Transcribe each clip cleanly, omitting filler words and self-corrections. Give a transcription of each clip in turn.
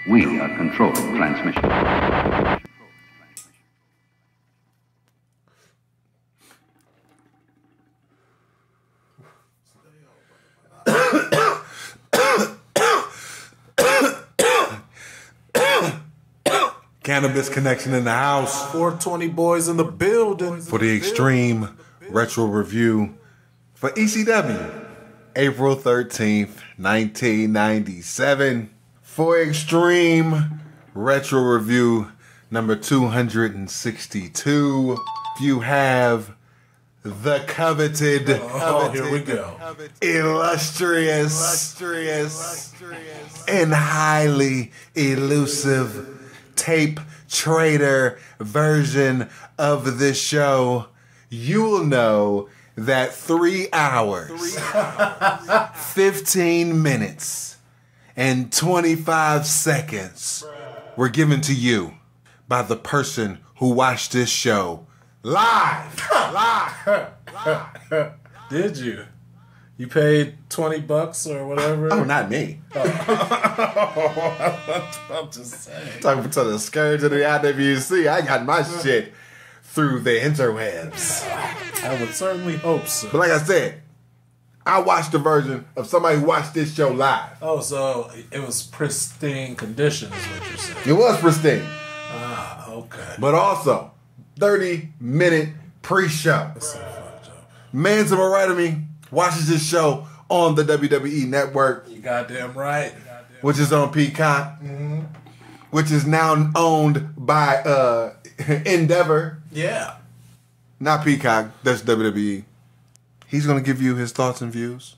We are controlling transmission. Cannabis Connection in the house. 420 boys in the building. For the Extreme Retro Review for ECW, April 13th, 1997. For Extreme Retro Review number 262, you have the coveted, here we go. illustrious, and highly elusive tape trader version of this show. You will know that 3 hours, 15 minutes, and 25 seconds were given to you by the person who watched this show live. Did you? You paid $20 or whatever? Oh, not me. I'm just saying. Talking to the scourge of the IWC. I got my shit through the interwebs. I would certainly hope so. But like I said, I watched the version of somebody who watched this show live. Oh, so it was pristine condition is what you're saying. It was pristine. Ah, okay. But also, 30-minute pre-show. That's so fucked up. Man to my right of me watches this show on the WWE Network. You goddamn right. Which is on Peacock. Mm-hmm. Which is now owned by Endeavor. Yeah. Not Peacock, that's WWE. He's going to give you his thoughts and views,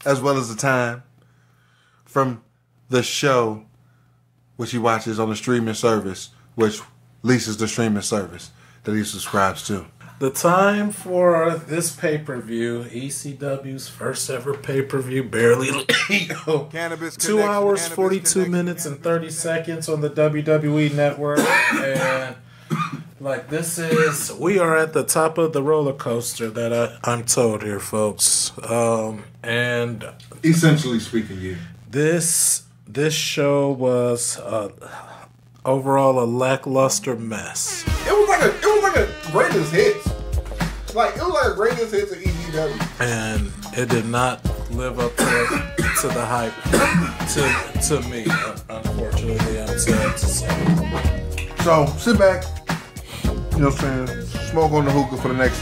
as well as the time from the show, which he watches on the streaming service, which leases the streaming service that he subscribes to. The time for this pay-per-view, ECW's first ever pay-per-view, barely legal. Cannabis 2 hours, 42 minutes, and 30 seconds on the WWE Network. And like we are at the top of the roller coaster that I'm told here, folks. And Essentially speaking, yeah. this show was overall a lackluster mess. It was like a greatest hits. It was like a greatest hits of ECW. And it did not live up to the hype to me, unfortunately, I'm sad to say. So sit back, you know what I'm saying, smoke on the hookah for the next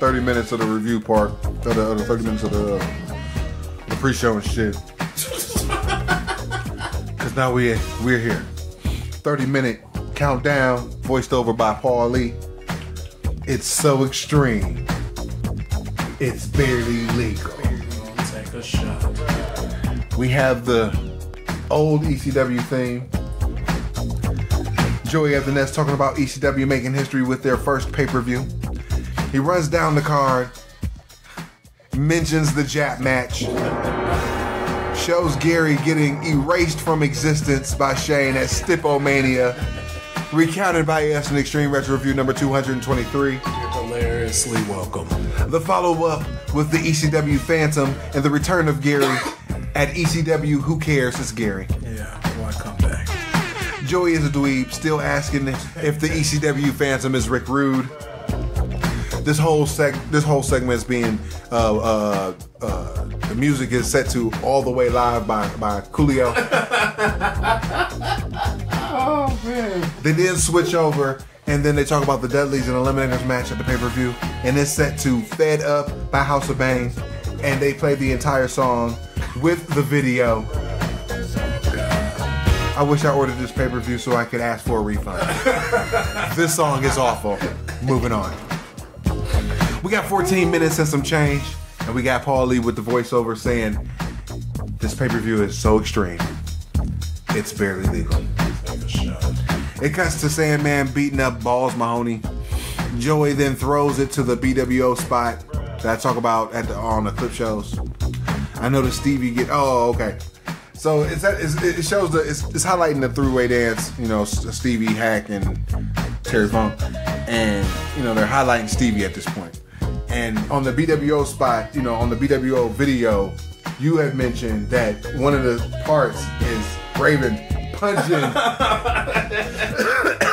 30 minutes of the review part, or the 30 minutes of the pre-show and shit. Because now we're here. 30-minute countdown, voiced over by Paul Lee. It's so extreme. It's barely legal. Take a shot. We have the old ECW theme. Joey at the Nest talking about ECW making history with their first pay-per-view. He runs down the card, mentions the Jap match, shows Gary getting erased from existence by Shane at Stipomania, recounted by us in Extreme Retro Review number 223. You're hilariously welcome. The follow-up with the ECW Phantom and the return of Gary at ECW Who Cares, It's Gary. Yeah, why come back? Joey is a dweeb, still asking if the ECW Phantom is Rick Rude. This whole segment is being the music is set to All the Way Live by Coolio. Oh man! They then switch over, and then they talk about the Dudleys and Eliminators match at the pay-per-view, and it's set to Fed Up by House of Bang, and they play the entire song with the video. I wish I ordered this pay-per-view so I could ask for a refund. This song is awful. Moving on. We got 14 minutes and some change, and we got Paul Lee with the voiceover saying, this pay-per-view is so extreme, it's barely legal. It cuts to Sandman beating up Balls Mahoney. Joey then throws it to the BWO spot that I talk about on the clip shows. I noticed Stevie okay. So it shows it's highlighting the three-way dance, you know, Stevie, Hack, and Terry Funk, and you know they're highlighting Stevie at this point. And on the BWO spot, you know, on the BWO video, you have mentioned that one of the parts is Raven punching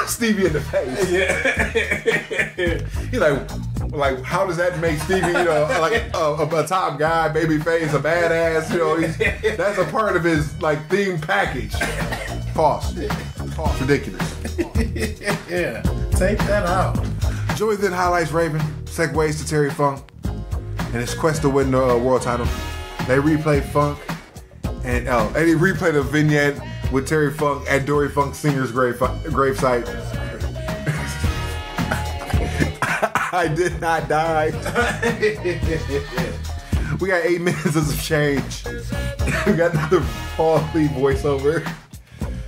Stevie in the face. Yeah. He like, how does that make Stevie, like a top guy, baby face, a badass? That's a part of his like theme package. Pause. Ridiculous. Yeah. Take that out. Joey then highlights Raven, segues to Terry Funk, and his quest to win the world title. They replay Funk, and he replayed a vignette with Terry Funk at Dory Funk Sr.'s gravesite. I did not die. We got 8 minutes of some change. We got another Paul Lee voiceover.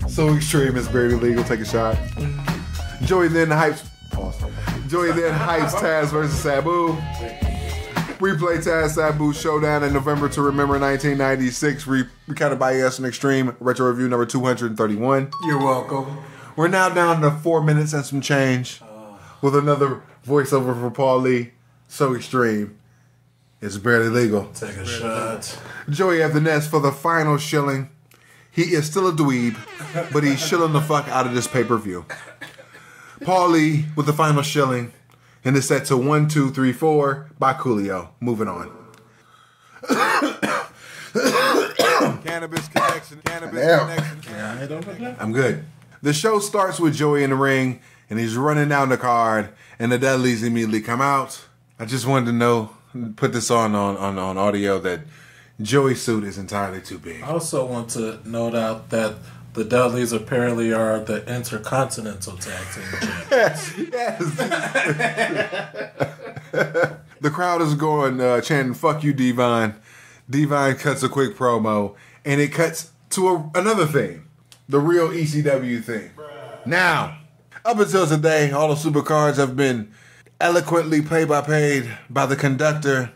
So extreme, it's barely legal. Take a shot. Joey then hypes Taz versus Sabu. Replay Taz Sabu Showdown in November to Remember 1996. Recounted by ES and Extreme. Retro Review number 231. You're welcome. We're now down to 4 minutes and some change with another voiceover for Paul Lee. So extreme, it's barely legal. Take a shot. Joey at the nest for the final shilling. He is still a dweeb, but he's shilling the fuck out of this pay-per-view. Paul Lee with the final shilling, and it's set to 1, 2, 3, 4 by Coolio. Moving on. Cannabis connection. I'm good. The show starts with Joey in the ring, and he's running down the card, and the Dudleys immediately come out. I just wanted to put this on audio that Joey's suit is entirely too big. I also want to note out that the Dudleys apparently are the Intercontinental Tag Team Champions. Yes. The crowd is going chanting "Fuck you, Divine." Divine cuts a quick promo, and it cuts to another thing, the real ECW thing. Now, up until today, all the supercards have been eloquently play-by-played by the conductor,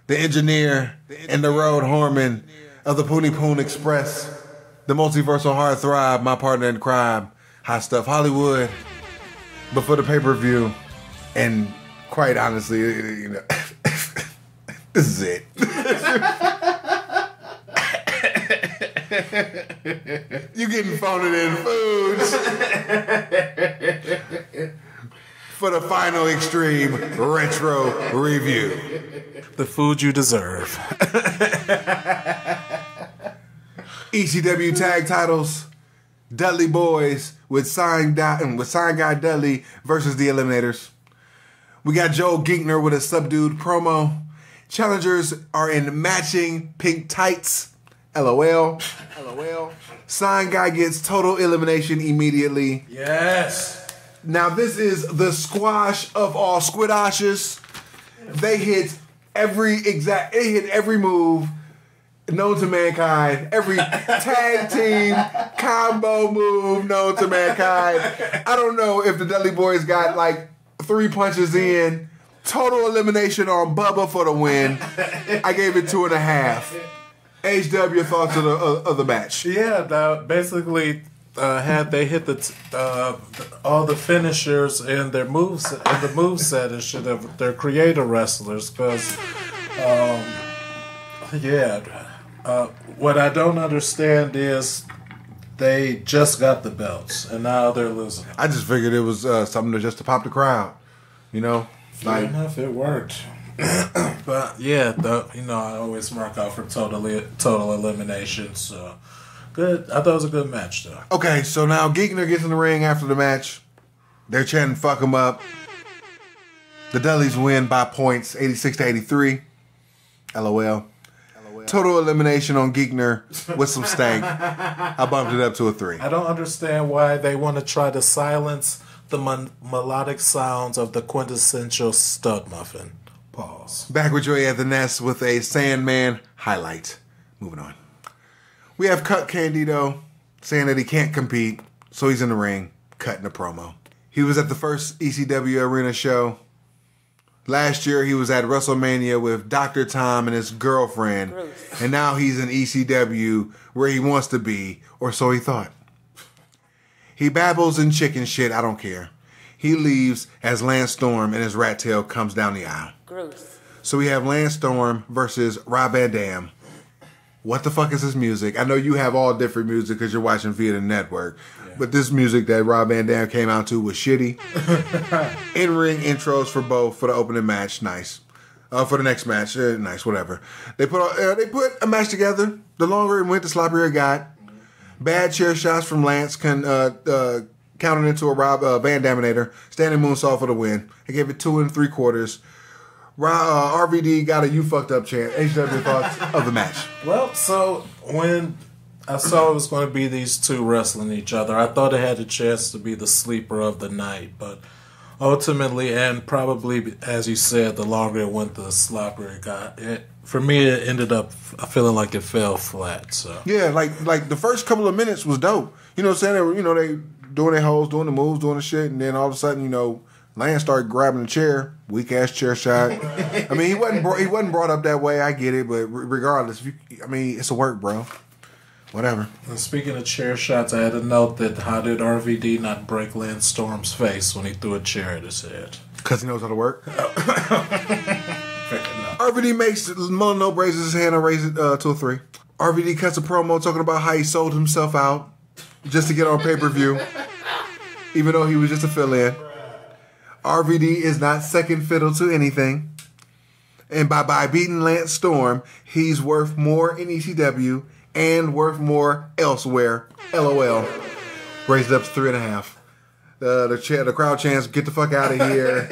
the engineer, and the road horseman of the Poonie Poon Express, the multiversal heartthrob, my partner in crime, Hot Stuff Hollywood. But for the pay-per-view, and quite honestly, this is it. You getting phoned in foods for the final extreme retro review. The food you deserve. ECW tag titles, Dudley Boys with Sign Guy Dudley versus the Eliminators. We got Joe Geekner with a subdued promo. Challengers are in matching pink tights. LOL. Sign Guy gets total elimination immediately. Yes. Now this is the squash of all squidoshes. They hit every move known to mankind, every tag team combo move known to mankind. I don't know if the Dudley Boys got like 3 punches in. Total elimination on Bubba for the win. I gave it 2.5. HW, your thoughts of the match? Yeah, basically, had they hit all the finishers in their moves in the moveset, it should have their creator wrestlers. Because, what I don't understand is they just got the belts and now they're losing. I just figured it was something just to pop the crowd, Fair enough, it worked. But yeah, I always mark out for total elimination. So good. I thought it was a good match, though. Okay, so now Geekner gets in the ring after the match. They're chanting "Fuck 'em up." The Dudleys win by points, 86-83. LOL. Total elimination on Geekner with some stank. I bumped it up to a 3. I don't understand why they want to try to silence the melodic sounds of the quintessential stud muffin. Pause. Back with Joey at the Nest with a Sandman highlight. Moving on. We have Cut Candido saying that he can't compete, so he's in the ring, cutting a promo. He was at the first ECW Arena show. Last year, he was at WrestleMania with Dr. Tom and his girlfriend, and now he's in ECW where he wants to be, or so he thought. He babbles in chicken shit, I don't care. He leaves as Lance Storm and his rat tail comes down the aisle. Gross. So we have Lance Storm versus Rob Van Dam. what the fuck is this music? I know you have all different music because you're watching via the network. Yeah. But this music that Rob Van Dam came out to was shitty. In-ring intros for both for the opening match. Nice. For the next match. Nice, whatever. They put a match together. The longer it went, the sloppier it got. Bad chair shots from Lance counted into a Rob Van Daminator. Standing moonsault for the win. They gave it 2 3/4. RVD got a "you fucked up" chant. HW thoughts of the match. Well, so when I saw it was going to be these two wrestling each other, I thought it had a chance to be the sleeper of the night. But ultimately, and probably, as you said, the longer it went, the sloppier it got. For me, it ended up feeling like it fell flat. So yeah, like the first couple of minutes was dope. You know what I'm saying? They doing their hoes, doing the moves, doing the shit, and then all of a sudden, Lance started grabbing the chair, weak ass chair shot. I mean, he wasn't brought up that way. I get it, but regardless, it's a work, bro. Whatever. And speaking of chair shots, I had to note that how did RVD not break Lance Storm's face when he threw a chair at his head? Because he knows how to work. RVD makes no raises his hand and raises it to a 3. RVD cuts a promo talking about how he sold himself out just to get on pay-per-view, even though he was just a fill-in. RVD is not second fiddle to anything. And by beating Lance Storm, he's worth more in ECW and worth more elsewhere. LOL. Raised up to 3.5. The crowd chants, "Get the fuck out of here."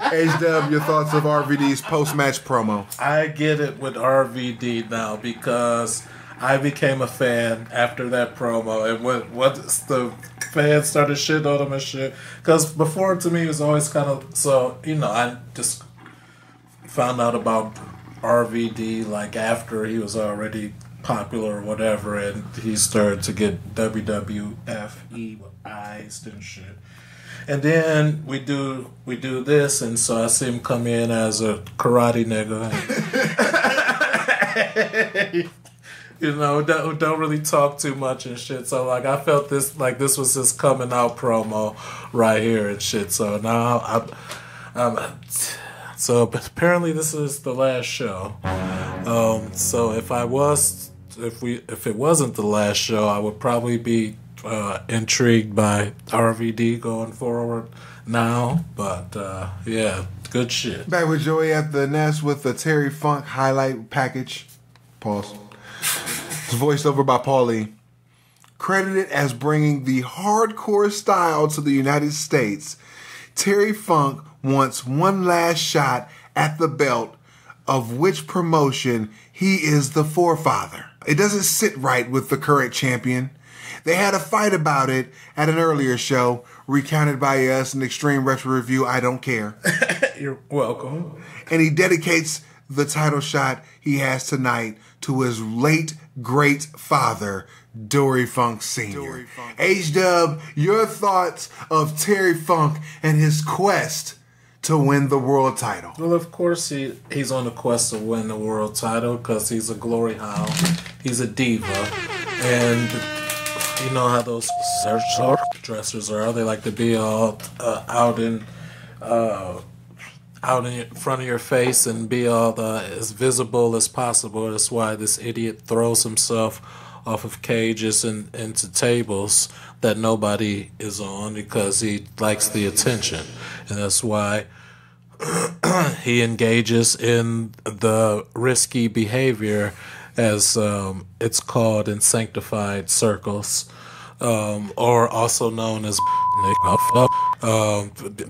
HW, your thoughts of RVD's post-match promo? I get it with RVD now because I became a fan after that promo, and once the fans started shitting on him and shit, because before, to me, it was always kind of, so, I just found out about RVD like after he was already popular or whatever, and he started to get WWF-ized and shit. And then we do this, and so I see him come in as a karate nigga. Don't really talk too much and shit. So like I felt this was his coming out promo right here and shit. So now but apparently this is the last show. So if it wasn't the last show, I would probably be intrigued by RVD going forward now. But yeah, good shit. Back with Joey at the Nest with the Terry Funk highlight package. Pause. It's voiced over by Paulie. Credited as bringing the hardcore style to the United States, Terry Funk wants one last shot at the belt, of which promotion he is the forefather. It doesn't sit right with the current champion. They had a fight about it at an earlier show, recounted by us in Extreme Retro Review. I don't care. You're welcome. And he dedicates the title shot he has tonight to his late great father, Dory Funk Sr. H-Dub, your thoughts of Terry Funk and his quest to win the world title? Well, of course he's on the quest to win the world title because he's a glory hound. He's a diva. And you know how those dressers are. They like to be all out in front of your face and be all as visible as possible. That's why this idiot throws himself off of cages and into tables that nobody is on because he likes the attention. And that's why he engages in the risky behavior, as it's called in sanctified circles, or also known as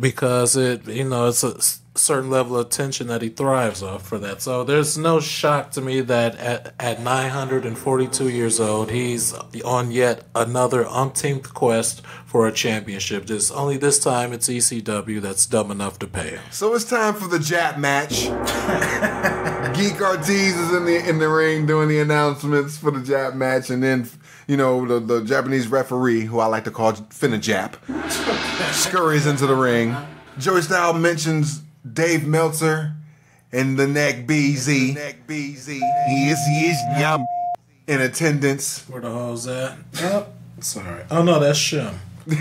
because it's a certain level of tension that he thrives off for that. So there's no shock to me that at 942 years old, he's on yet another umpteenth quest for a championship. Only this time it's ECW that's dumb enough to pay him. So it's time for the Jap match. Geek Ortiz is in the ring doing the announcements for the Jap match, and then the Japanese referee, who I like to call Finna Jap, scurries into the ring. Joey Styles mentions Dave Meltzer and the Neck BZ. He is yum in attendance. Where the hoes at? Oh, sorry. Oh no, that's Shim. Oh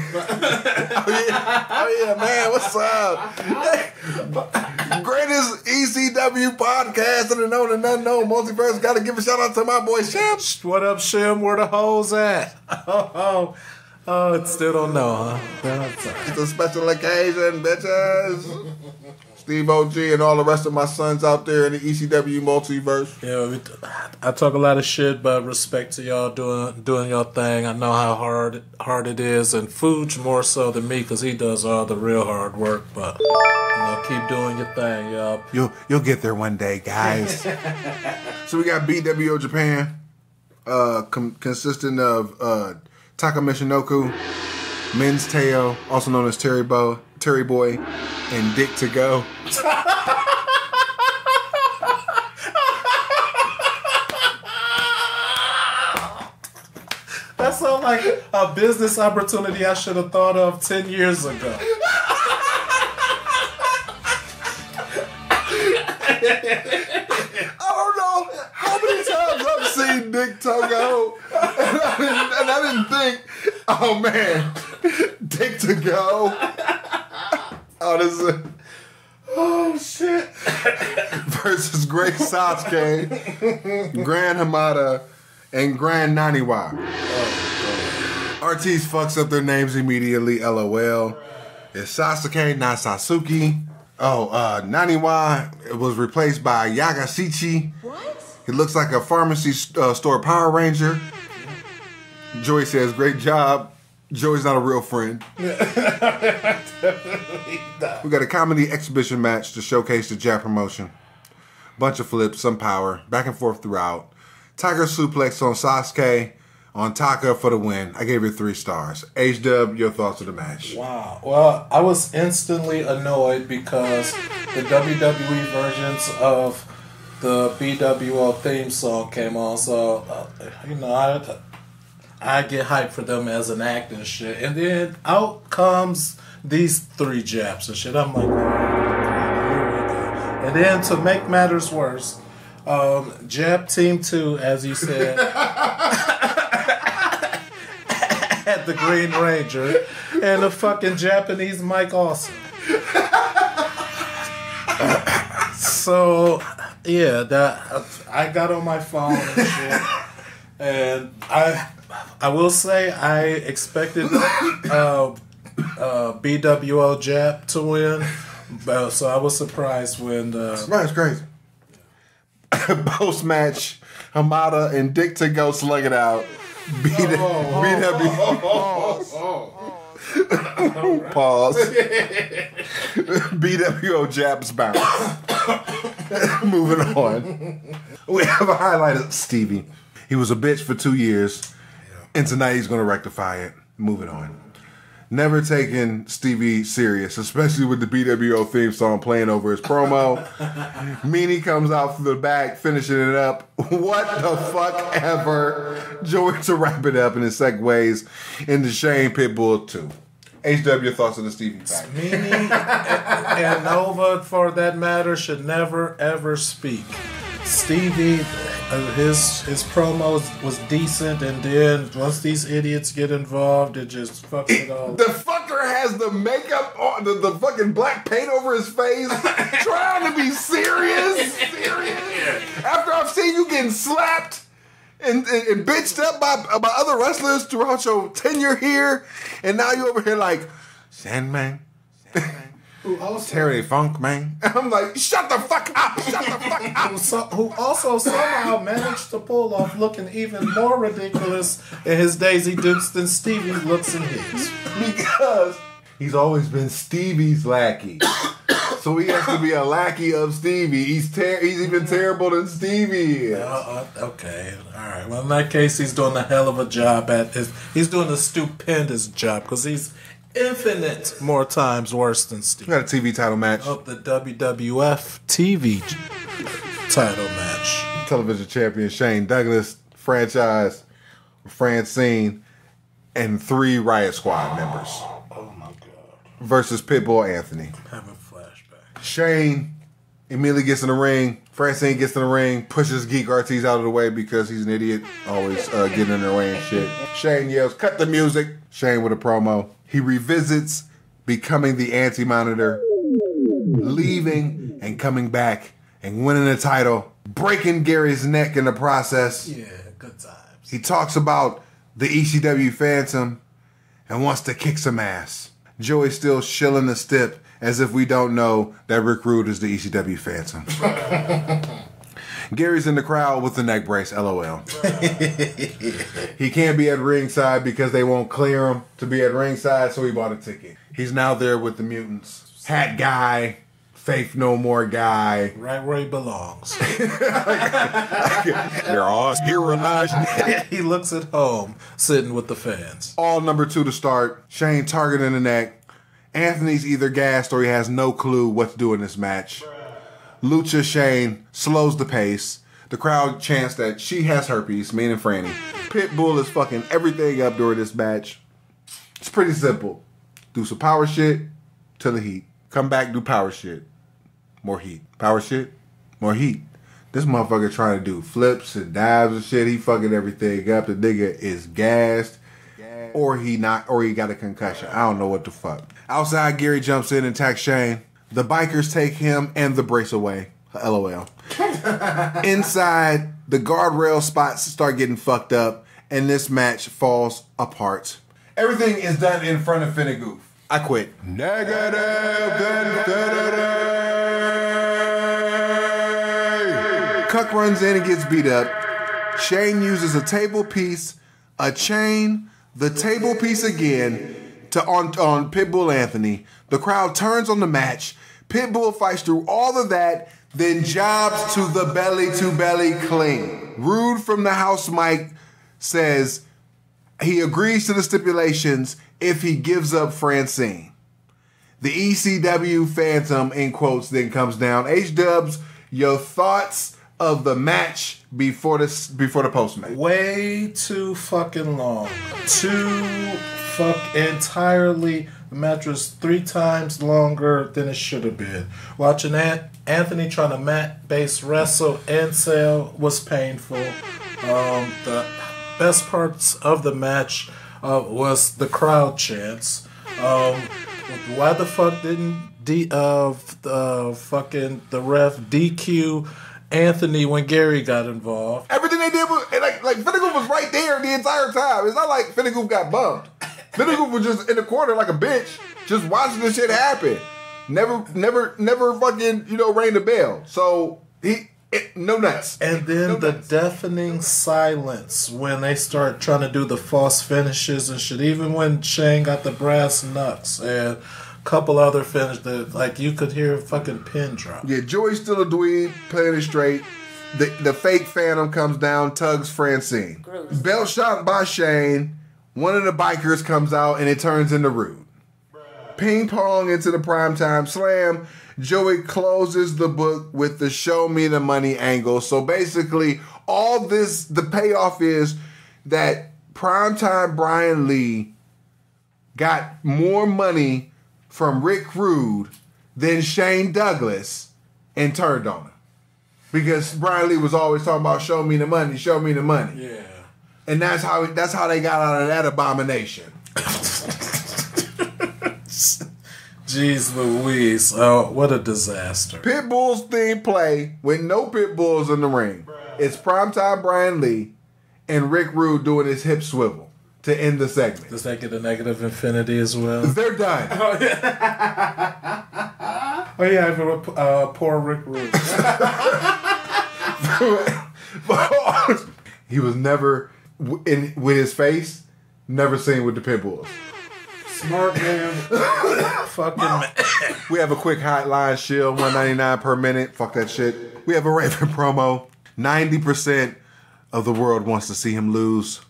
yeah, man, what's up? Greatest ECW podcast in the known and unknown multiverse. Got to give a shout out to my boy Shim. What up, Shim? Where the hoes at? Oh, still don't know, huh? It's a special occasion, bitches. Steve OG and all the rest of my sons out there in the ECW multiverse. Yeah, I talk a lot of shit, but respect to y'all doing your thing. I know how hard it is, and Fuge more so than me because he does all the real hard work. But keep doing your thing, y'all. You'll get there one day, guys. So we got BWO Japan, consisting of Taka Michinoku, Men's Teo, also known as Terry Boy, and Dick to Go. That sounds like a business opportunity I should have thought of 10 years ago. I don't know how many times I've seen Dick Togo, and I didn't think, oh man, Dick to Go. Oh shit. Versus Great Sasuke, Grand Hamada, and Grand Naniwa. Ortiz fucks up their names immediately, LOL. It's Sasuke, not Sasuke. Naniwa was replaced by Yagasichi. What? He looks like a pharmacy store Power Ranger. Joey says, great job. Joey's not a real friend. We got a comedy exhibition match to showcase the Jap promotion. Bunch of flips, some power, back and forth throughout. Tiger suplex on Sasuke, on Taka for the win. I gave it 3 stars. H-Dub, your thoughts of the match? Wow. Well, I was instantly annoyed because the WWE versions of the BWO theme song came on. So, I get hyped for them as an act and shit. And then out comes these 3 Japs and shit. I'm like, oh, here we go. And then to make matters worse, Jap Team 2, as you said, had the Green Ranger and a fucking Japanese Mike Awesome. So, yeah, I got on my phone and shit. And I will say I expected BWO Jap to win, so I was surprised when... That's crazy. Post-match, Hamada and Dick to Go slug it out. Pause. BWO Japs bounce. Moving on. We have a highlight of Stevie. He was a bitch for 2 years, and tonight he's going to rectify it. Moving on. Never taking Stevie serious, especially with the BWO theme song playing over his promo. Meanie comes out from the back, finishing it up. What the fuck ever. Joey to wrap it up, and it segues into Shane Pitbull 2. HW, your thoughts on the Stevie pack? Meanie and Nova, for that matter, should never ever speak. Stevie, his promo was decent, and then once these idiots get involved, it just fucks it all. The fucker has the makeup on, the fucking black paint over his face, trying to be serious. After I've seen you getting slapped and bitched up by other wrestlers throughout your tenure here, and now you over here like, Sandman. Terry Funk, man. I'm like, shut the fuck up! Who also somehow managed to pull off looking even more ridiculous in his Daisy Dukes than Stevie looks in his. Because he's always been Stevie's lackey. So he has to be a lackey of Stevie. He's even terrible than Stevie. Okay, all right. Well, in that case, he's doing a hell of a job he's doing a stupendous job because he's infinite more times worse than Steve. We got a TV title match. Of the WWF TV title match. Television champion Shane Douglas, franchise, Francine, and 3 Riot Squad members. Oh my God. Versus Pitbull Anthony. I'm having flashbacks. Shane immediately gets in the ring. Francine gets in the ring, pushes Geek Ortiz out of the way because he's an idiot, always getting in their way and shit. Shane yells, cut the music. Shane with a promo. He revisits becoming the anti-monitor, leaving and coming back and winning the title, breaking Gary's neck in the process. Yeah, good times. He talks about the ECW Phantom and wants to kick some ass. Joey's still shilling the stip as if we don't know that Rick Rude is the ECW Phantom. Gary's in the crowd with the neck brace, LOL. He can't be at ringside because they won't clear him to be at ringside, so he bought a ticket. He's now there with the mutants. Hat guy, Faith No More guy. Right where he belongs. They're all sterilized. He looks at home, sitting with the fans. All number 2 to start. Shane targeting the neck. Anthony's either gassed or he has no clue what to do in this match. Lucha Shane slows the pace. The crowd chants that she has herpes, meaning Franny. Pitbull is fucking everything up during this match. It's pretty simple. Do some power shit to the heat. Come back, do power shit. More heat. Power shit, more heat. This motherfucker trying to do flips and dives and shit. He fucking everything up. The nigga is gassed. Or he got a concussion. I don't know what the fuck. Outside, Gary jumps in and attacks Shane. The bikers take him and the brace away. LOL. Inside, the guardrail spots start getting fucked up, and this match falls apart. Everything is done in front of Finnegoof. I quit. Negative infinity. Cuck runs in and gets beat up. Shane uses a table piece, a chain, the table piece again on Pitbull Anthony. The crowd turns on the match. Pitbull fights through all of that, then jobs to the belly-to-belly clean. Rude from the house mic says he agrees to the stipulations if he gives up Francine. The ECW Phantom, in quotes, then comes down. H-Dubs, your thoughts of the match before the post-match? Way too fucking long. The match was 3 times longer than it should have been. Watching Anthony trying to mat-based wrestle and sell was painful. The best parts of the match was the crowd chants. Why the fuck didn't the ref DQ Anthony when Gary got involved? Everything they did was like Finnegoof was right there the entire time. It's not like Finnegoof got bumped. Finnegoof was just in the corner like a bitch, just watching this shit happen. Never fucking, rang the bell. So no nuts. And then the deafening silence when they start trying to do the false finishes and shit. Even when Shane got the brass knucks and a couple other finishes that you could hear a fucking pin drop. Yeah, Joey's still a dweeb, playing it straight. The fake Phantom comes down, tugs Francine. Gross. Belt shot by Shane. One of the bikers comes out and it turns into Rude. Ping pong into the primetime slam. Joey closes the book with the show me the money angle. So basically, all this, the payoff is that primetime Brian Lee got more money from Rick Rude than Shane Douglas and turned on him. Because Brian Lee was always talking about show me the money, show me the money. Yeah. And that's how they got out of that abomination. Jeez Louise. Oh, what a disaster. Pitbull's theme play with no Pitbulls in the ring. It's primetime Brian Lee and Rick Rude doing his hip swivel to end the segment. Does that get a negative infinity as well? They're done. Oh yeah, poor Rick Rude. He was never with his face, never seen with the Pitbulls. Smart man. Fucking man. We have a quick hotline shield, $1.99 per minute. Fuck that shit. We have a Raven promo. 90% of the world wants to see him lose.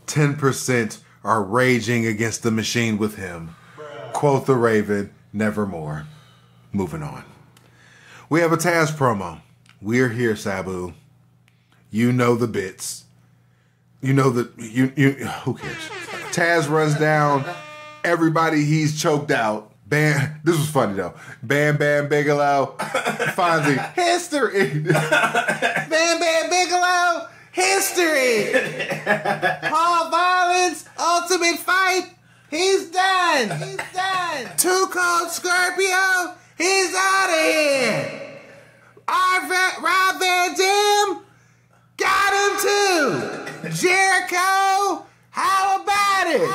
10% are raging against the machine with him. Quote the Raven, nevermore. Moving on. We have a Taz promo. We're here, Sabu. You know the bits. You know the who cares? Taz runs down everybody he's choked out. Bam. This was funny though. Bam Bam Bigelow. Fonzie. History. Bam Bam Bigelow. History. Paul Violence. Ultimate Fight. He's done. He's done. Too Cold Scorpio. He's out of here. Rob Van Dam got him too. Jericho, how about it?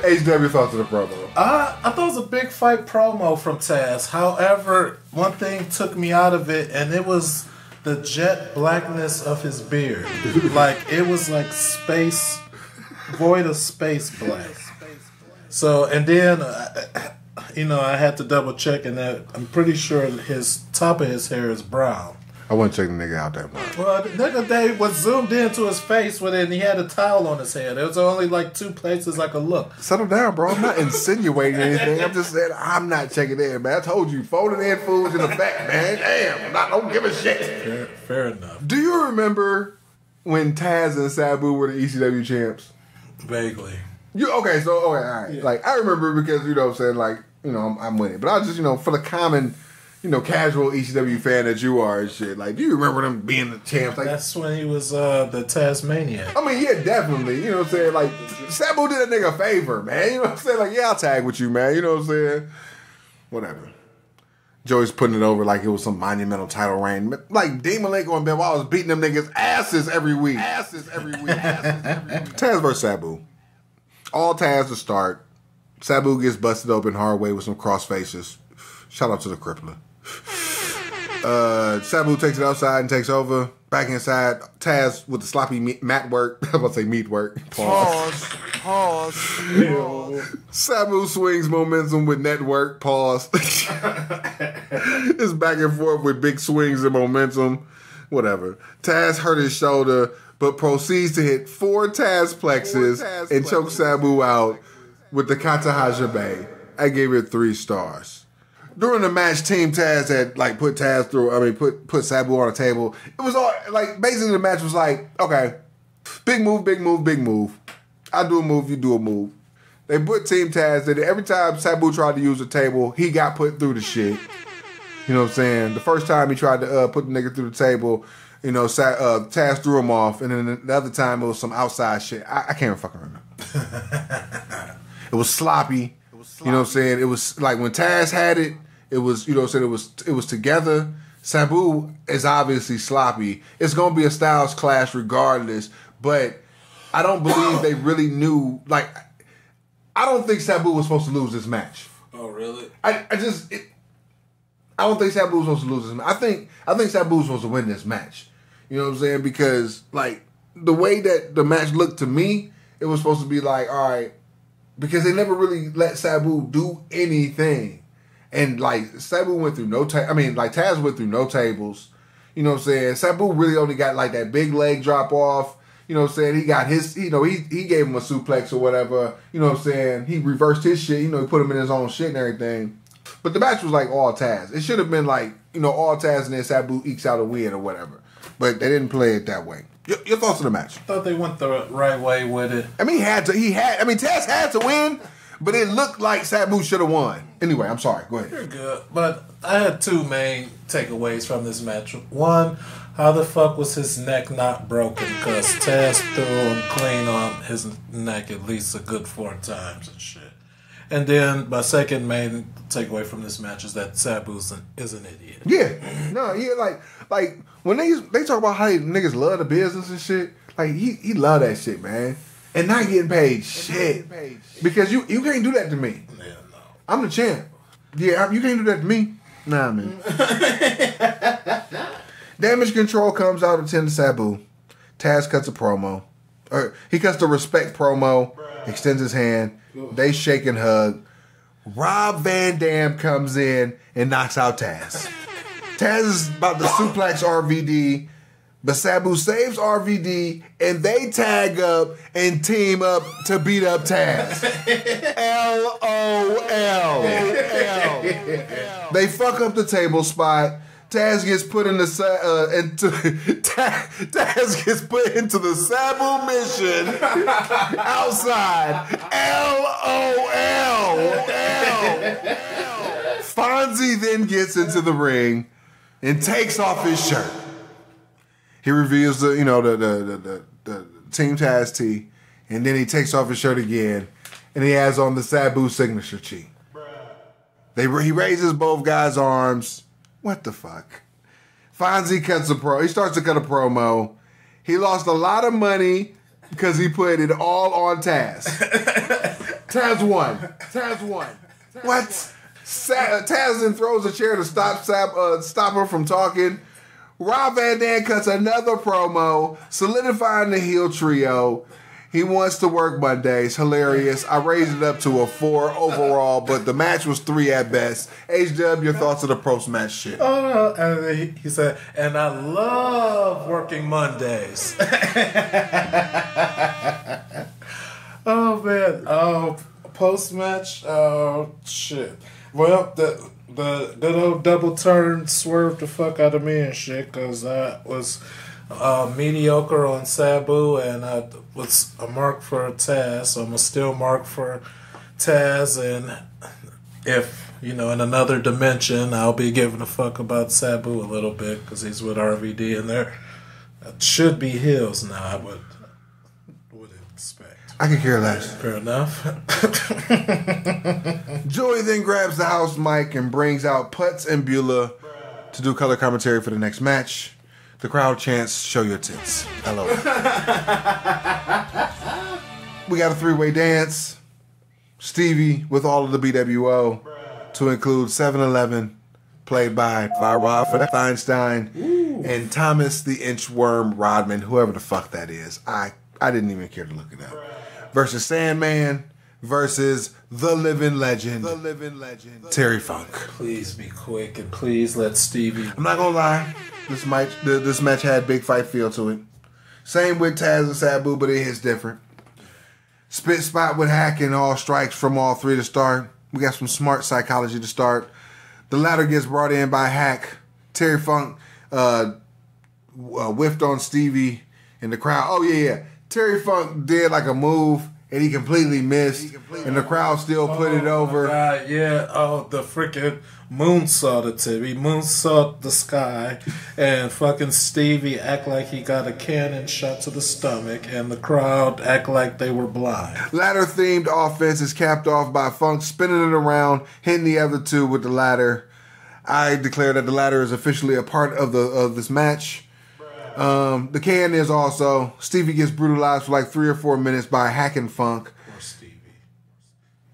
HW thoughts of the promo. I thought it was a big fight promo from Taz. However, one thing took me out of it, and it was the jet blackness of his beard. Like, it was like space, void of space black. So, and then, I had to double check, and I'm pretty sure his top of his hair is brown. I wasn't checking the nigga out that much. Well, the nigga they was zoomed into his face with it, and he had a towel on his head. There was only like 2 places I could look. Settle down, bro. I'm not insinuating anything. I'm just saying I'm not checking in, man. I told you, folding in fools in effect, man. Damn, I don't give a shit. Fair enough. Do you remember when Taz and Sabu were the ECW champs? Vaguely. All right. Yeah. Like, I remember because, you know what I'm saying, like, I'm with it. But I was just, for the common, casual ECW fan that you are and shit. Like, do you remember them being the champs? Like, that's when he was the Tasmaniac. I mean, yeah, definitely. You know what I'm saying? Like, Sabu did a nigga a favor, man. You know what I'm saying? Like, yeah, I'll tag with you, man. You know what I'm saying? Whatever. Joey's putting it over like it was some monumental title reign. Like, Demon Lake going Benoit was beating them niggas asses every week. Taz versus Sabu. All Taz to start. Sabu gets busted open hard way with some cross faces. Shout out to the crippler. Sabu takes it outside and takes over. Back inside, Taz with the sloppy mat work. I was about to say meat work. Pause. Sabu swings momentum with network. Pause. It's back and forth with big swings and momentum. Whatever. Taz hurt his shoulder, but proceeds to hit 4 Taz plexes and choke Sabu out with the Katahajabe. I gave it 3 stars. During the match, Team Taz had put Taz through. Put Sabu on the table. It was all basically the match was like, okay, big move. I do a move, you do a move. They put Team Taz in it. Every time Sabu tried to use the table, he got put through the shit. You know what I'm saying? The first time he tried to put the nigga through the table, Taz threw him off, and then the other time it was some outside shit. I can't fucking remember. It was sloppy. You know what I'm saying? It was like when Taz had it, it was, it was together. Sabu is obviously sloppy. It's going to be a styles clash regardless, but I don't believe they really knew. I don't think Sabu was supposed to lose this match. Oh, really? I don't think Sabu was supposed to lose this match. I think Sabu was supposed to win this match. You know what I'm saying? Because, the way that the match looked to me, it was supposed to be all right, because they never really let Sabu do anything. And, Sabu went through Taz went through no tables. You know what I'm saying? Sabu really only got, that big leg drop off. You know what I'm saying? He got his, he gave him a suplex or whatever. You know what I'm saying? He reversed his shit. He put him in his own shit and everything. But the match was, all Taz. It should have been, all Taz and then Sabu ekes out a win or whatever. But they didn't play it that way. Your thoughts on the match? I thought they went the right way with it. Taz had to win, but it looked like Sabu should have won. Anyway, I'm sorry. Go ahead. You're good. But I had 2 main takeaways from this match. One, how the fuck was his neck not broken? Because Taz threw him clean on his neck at least a good 4 times and shit. And then my second main takeaway from this match is that Sabu is an idiot. Yeah. No, like when they talk about how niggas love the business and shit, he love that shit, man. And not getting paid shit. Because you can't do that to me. Yeah, no. I'm the champ. Yeah, you can't do that to me. Nah, man. Damage Control comes out to tend to Sabu. Taz cuts a promo. Or he cuts the respect promo, extends his hand. They shake and hug. Rob Van Dam comes in and knocks out Taz. Taz is about to suplex RVD, but Sabu saves RVD, and they tag up and team up to beat up Taz. LOL. They fuck up the table spot. Taz gets put into Taz gets put into the Sabu mission outside. LOL. Fonzie then gets into the ring and takes off his shirt. He reveals the Team Taz tee, and then he takes off his shirt again, and he has on the Sabu signature tee. He raises both guys' arms. What the fuck? Fonzie cuts a pro. He starts to cut a promo. He lost a lot of money because he put it all on Taz. Taz won. What? Taz then throws a chair to stop her from talking. Rob Van Dam cuts another promo, solidifying the heel trio. He wants to work Mondays. Hilarious. I raised it up to a 4 overall, but the match was 3 at best. HW, your thoughts of the post-match shit? And he said, and I love working Mondays. Oh, man. Post-match? Oh, shit. Well, the good old double turn swerved the fuck out of me and shit, because I was mediocre on Sabu, and I was a mark for Taz, so I'm still mark for Taz, and if, in another dimension, I'll be giving a fuck about Sabu a little bit, because he's with RVD, and there should be heels now, I would expect. I can care less. Fair enough. Joey then grabs the house mic and brings out Putz and Beulah to do color commentary for the next match. The crowd chants, "Show your tits." Hello. We got a 3-way dance. Stevie with all of the BWO to include 7-Eleven, played by Rob Feinstein, and Thomas the Inchworm Rodman, whoever the fuck that is. I didn't even care to look it up. Versus Sandman versus the living legend, Terry Funk. Please be quick, and please let Stevie... I'm not gonna lie. This match had big fight feel to it. Same with Taz and Sabu, but it hits different. Spit spot with Hack and all strikes from all 3 to start. We got some smart psychology to start. The ladder gets brought in by Hack. Terry Funk whiffed on Stevie in the crowd. Oh, yeah. Terry Funk did like a move, and he completely missed, and the crowd still put it over. God, yeah. Oh, the freaking moonsault it to me. Moonsault the sky, and fucking Stevie act like he got a cannon shot to the stomach, and the crowd act like they were blind. Ladder-themed offense is capped off by Funk spinning it around, hitting the other 2 with the ladder. I declare that the ladder is officially a part of this match. The can is also Stevie gets brutalized for like 3 or 4 minutes by Hack and Funk. Or Stevie.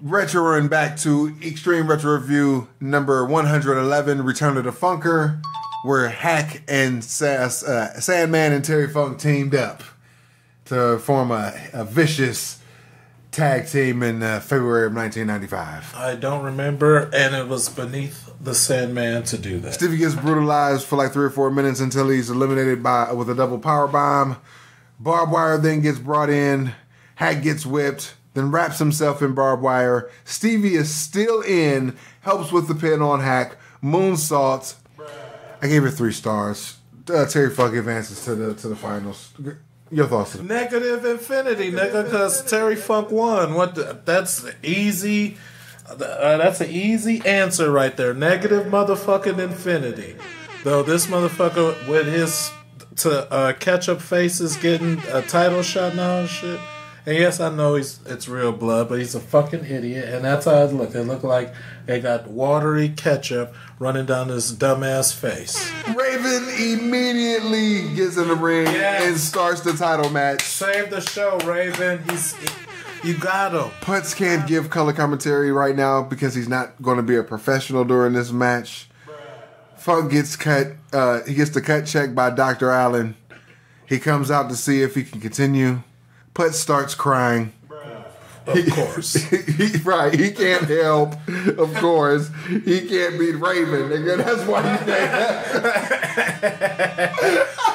Retroing back to Extreme Retro Review number 111, Return of the Funker, where Hack and Sandman and Terry Funk teamed up to form a vicious tag team in February of 1995. I don't remember, and it was beneath the Sandman to do that. Stevie gets brutalized for like 3 or 4 minutes until he's eliminated with a double power bomb. Barbed wire then gets brought in. Hack gets whipped, then wraps himself in barbed wire. Stevie is still in, helps with the pin on Hack, moonsaults. I gave it 3 stars. Terry Funk advances to the finals. Your thoughts? Negative infinity, nigga, because Terry Funk won. That's easy. That's an easy answer right there. Negative motherfucking infinity. Though this motherfucker with his ketchup face is getting a title shot now and shit. And yes, I know it's real blood, but he's a fucking idiot, and that's how it looked. It looked like they got watery ketchup running down his dumbass face. Raven immediately gets in the ring and starts the title match. Save the show, Raven. You got him. Putz can't give color commentary right now because he's not going to be a professional during this match. Funk gets cut. He gets the cut check by Dr. Allen. He comes out to see if he can continue. Putz starts crying. Of course. Right. He can't help. Of course. He can't beat Raven, nigga. That's why he can't.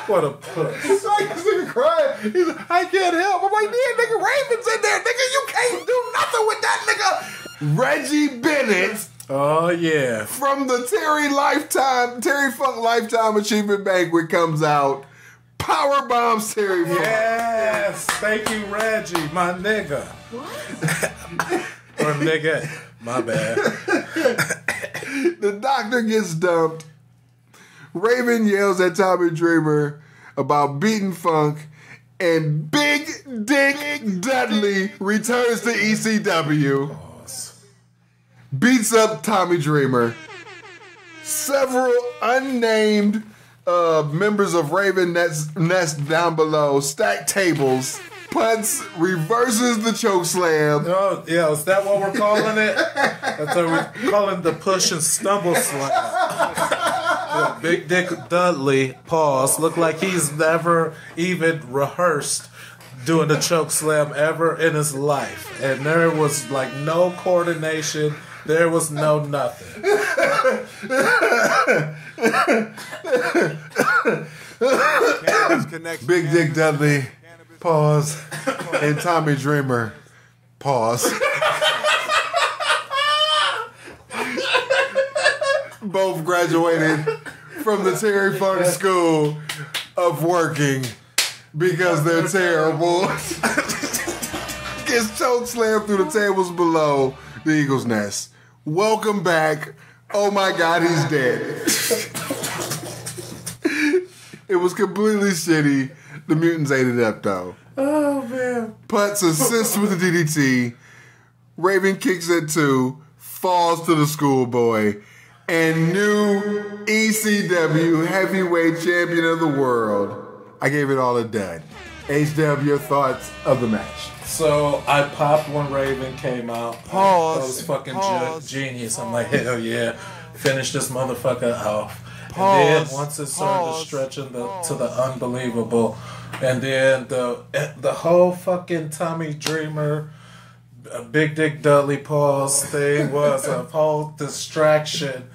What a puss. He's like, this nigga crying. He's like, I can't help. I'm like, yeah, nigga, Raven's in there. Nigga, you can't do nothing with that nigga. Reggie Bennett. Oh, yeah. From the Terry Funk Lifetime Achievement Banquet comes out. Power bombs Terry Funk. Yes. Thank you, Reggie, my nigga. Or nigga. My bad. The doctor gets dumped. Raven yells at Tommy Dreamer about beating Funk. And Big Dick Dudley returns to ECW. Beats up Tommy Dreamer. several unnamed members of Raven Nest down below stack tables, punts, reverses the choke slam. Oh, yeah, is that what we're calling it? That's what we're calling the push and stumble slam. Yeah, Big Dick Dudley, pause, looked like he's never even rehearsed doing the choke slam ever in his life. And there was like no coordination. There was no nothing. Big Dick Dudley, pause, and Tommy Dreamer, pause. Both graduated from the Terry Funk School of Working because they're terrible. Gets choke slammed through the tables below the Eagle's Nest. Welcome back. Oh my God, he's dead. It was completely shitty. The mutants ate it up though. Oh man. Putts assists with the DDT. Raven kicks it 2, falls to the schoolboy, and new ECW heavyweight champion of the world. I gave it all a dud. HW, your thoughts of the match? So I popped when Raven came out. Pause. That was fucking Pause. genius. I'm like, hell yeah, finish this motherfucker off. Pause. And then once it started stretching to the unbelievable, and then the whole fucking Tommy Dreamer, Big Dick Dudley pause thing was a whole distraction.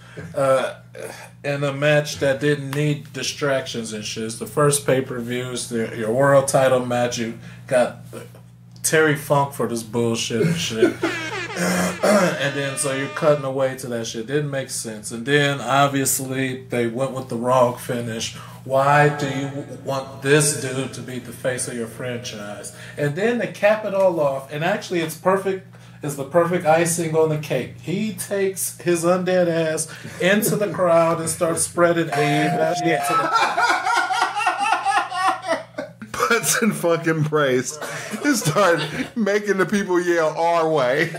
In a match that didn't need distractions and shit. It's the first pay-per-views, your world title match. You got Terry Funk for this bullshit and shit. And then so you're cutting away to that shit. Didn't make sense. And then obviously they went with the wrong finish. Why do you want this dude to be the face of your franchise? And then to cap it all off, and actually it's perfect. Is the perfect icing on the cake. He takes his undead ass into the crowd and starts spreading AIDS. Putts and fucking praise. And start making the people yell our way.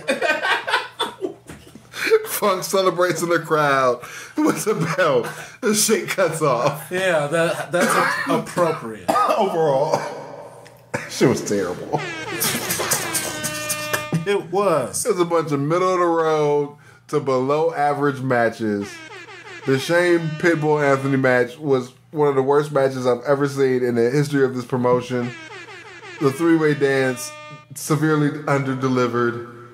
Funk celebrates in the crowd with the belt. The shit cuts off. Yeah, that's appropriate. Overall, shit was terrible. It was. It was a bunch of middle of the road to below average matches. The Shane Pitbull Anthony match was one of the worst matches I've ever seen in the history of this promotion. The three-way dance severely underdelivered.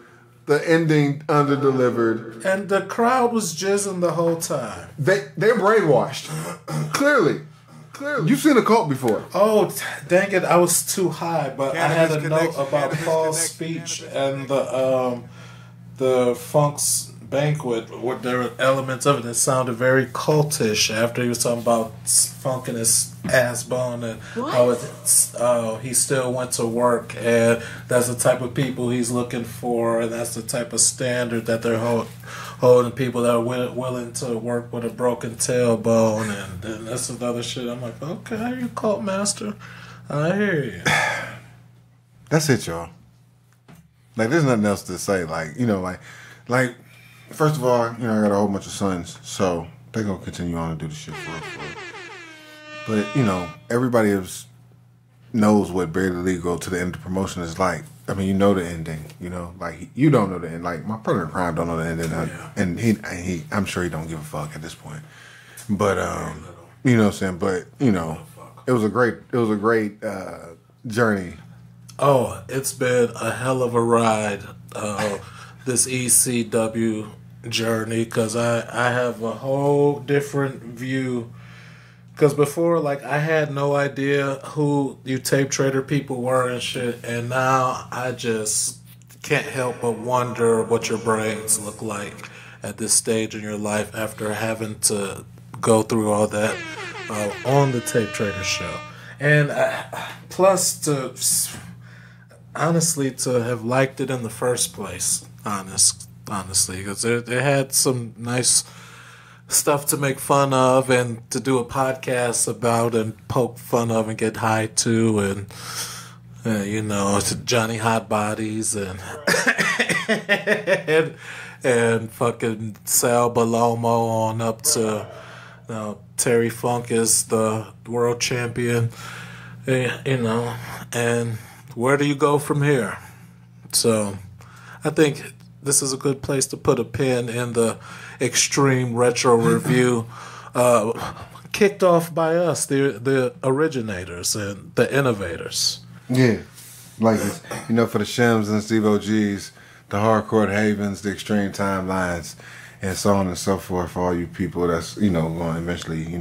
The ending underdelivered. And the crowd was jizzing the whole time. They're brainwashed. Clearly. You've seen a cult before. Oh, dang it. I was too high, but I had a note about Cannabis Paul's connection. speech and the Funk's banquet. Where there were elements of it that sounded very cultish after he was talking about Funk and his ass bone and how he still went to work, and that's the type of people he's looking for, and that's the type of standard that they're holding people that are willing to work with a broken tailbone, and then that's another shit. I'm like, okay, you cult master, I hear you. That's it, y'all. Like, there's nothing else to say. Like, you know, like, first of all, you know, I got a whole bunch of sons, so they're gonna continue on to do the shit for real. But, you know, everybody knows what Barely Legal to the end of the promotion is like. I mean, you know the ending, you know, like, you don't know the end. Like, my partner in crime don't know the ending, and he, I'm sure he don't give a fuck at this point. But, you know what I'm saying? But, you know, it was a great journey. Oh, it's been a hell of a ride, this ECW journey, because I have a whole different view. Because before, like, I had no idea who you tape trader people were and shit, and now I just can't help but wonder what your brains look like at this stage in your life after having to go through all that on the Tape Trader show. And plus, honestly, to have liked it in the first place, honestly, because it had some nice stuff to make fun of and to do a podcast about and poke fun of and get high to, and you know, to Johnny Hot Bodies and and fucking Sal Balomo on up to Terry Funk is the world champion. And where do you go from here? So I think this is a good place to put a pin in the Extreme Retro Review, kicked off by us, the originators and the innovators. Yeah, like it's, for the Shims and Steve OGs, the Hardcore Havens, the Extreme Timelines, and so on and so forth for all you people that's going to eventually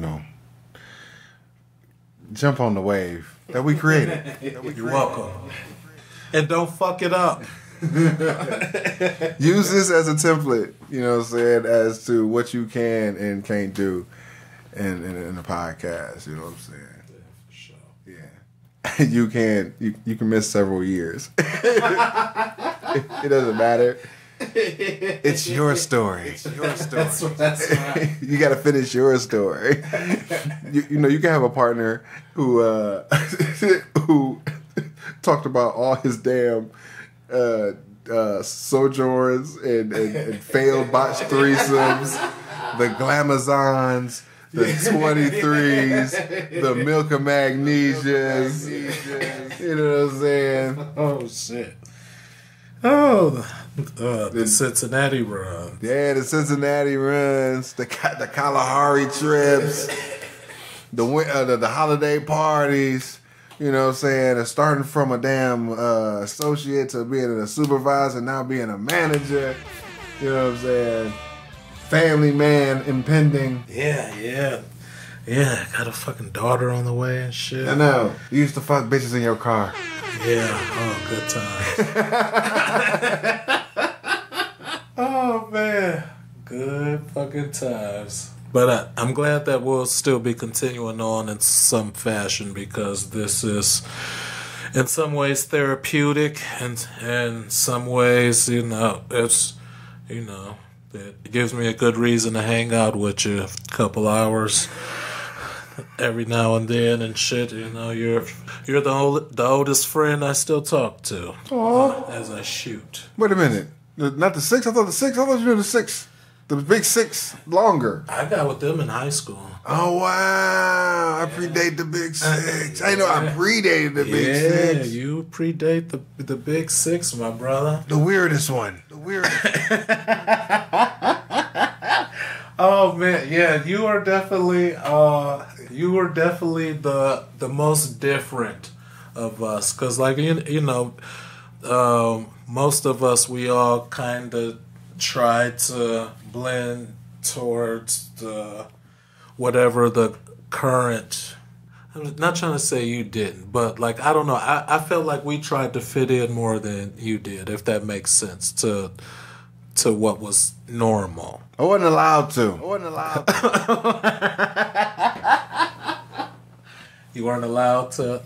jump on the wave that we created. You're welcome. And don't fuck it up. Use this as a template, as to what you can and can't do in a podcast, you know what I'm saying? Yeah, for sure. Yeah. You can miss several years. It doesn't matter. It's your story. It's your story. That's right. You got to finish your story. You can have a partner who who talked about all his damn sojourns and failed botched threesomes, the glamazons, the 23s, the milk of magnesias. You know what I'm saying? Oh shit. Oh, the Cincinnati run. Yeah, the Cincinnati runs, the Kalahari trips, the holiday parties. You know what I'm saying? And starting from a damn associate to being a supervisor, now being a manager. You know what I'm saying? Family man impending. Yeah. Got a fucking daughter on the way and shit. I know. You used to fuck bitches in your car. Yeah. Oh, good times. Oh, man. Good fucking times. But I'm glad that we'll still be continuing on in some fashion because this is, in some ways, therapeutic, and in some ways, it's, it gives me a good reason to hang out with you a couple hours every now and then and shit. You're the oldest friend I still talk to. Aww. As I shoot. Wait a minute. Not the 6? I thought you were the 6. The big 6 longer. I got with them in high school. Oh, wow. I predate the big 6. I know I predated the big 6. Yeah, you predate the big 6, my brother. The weirdest one. Oh, man. Yeah, you were definitely the most different of us. Because, most of us, we all kind of try to blend towards whatever the current. I'm not trying to say you didn't, but I don't know. I felt like we tried to fit in more than you did, if that makes sense, to what was normal. I wasn't allowed to. You weren't allowed to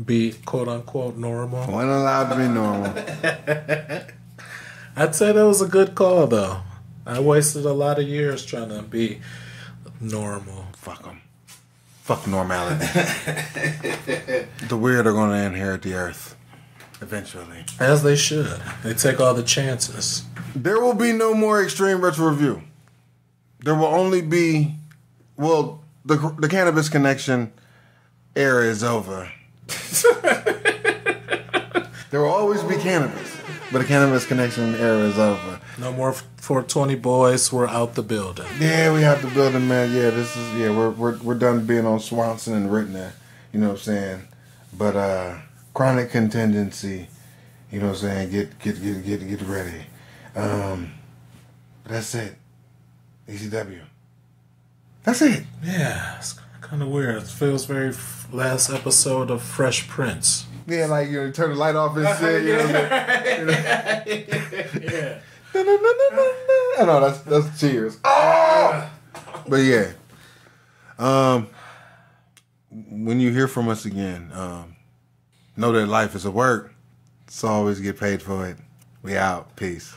be quote unquote normal. I wasn't allowed to be normal. I'd say that was a good call, though. I wasted a lot of years trying to be normal. Fuck them. Fuck normality. The weird are going to inherit the earth. Eventually. As they should. They take all the chances. There will be no more Extreme Retro Review. There will only be... Well, the Cannabis Connection era is over. There will always be cannabis. But the Cannabis Connection era is over. No more 420 boys. We're out the building. Yeah, we have the building, man. Yeah, we're done being on Swanson and Rittner. You know what I'm saying? But chronic contingency. You know what I'm saying? Get ready. That's it. ECW. That's it. Yeah, it's kind of weird. It feels very last episode of Fresh Prince. Yeah, turn the light off and shit. You know what I'm saying? Yeah. I know that's cheers. Oh! But yeah, when you hear from us again, know that life is a work, so always get paid for it. We out. Peace.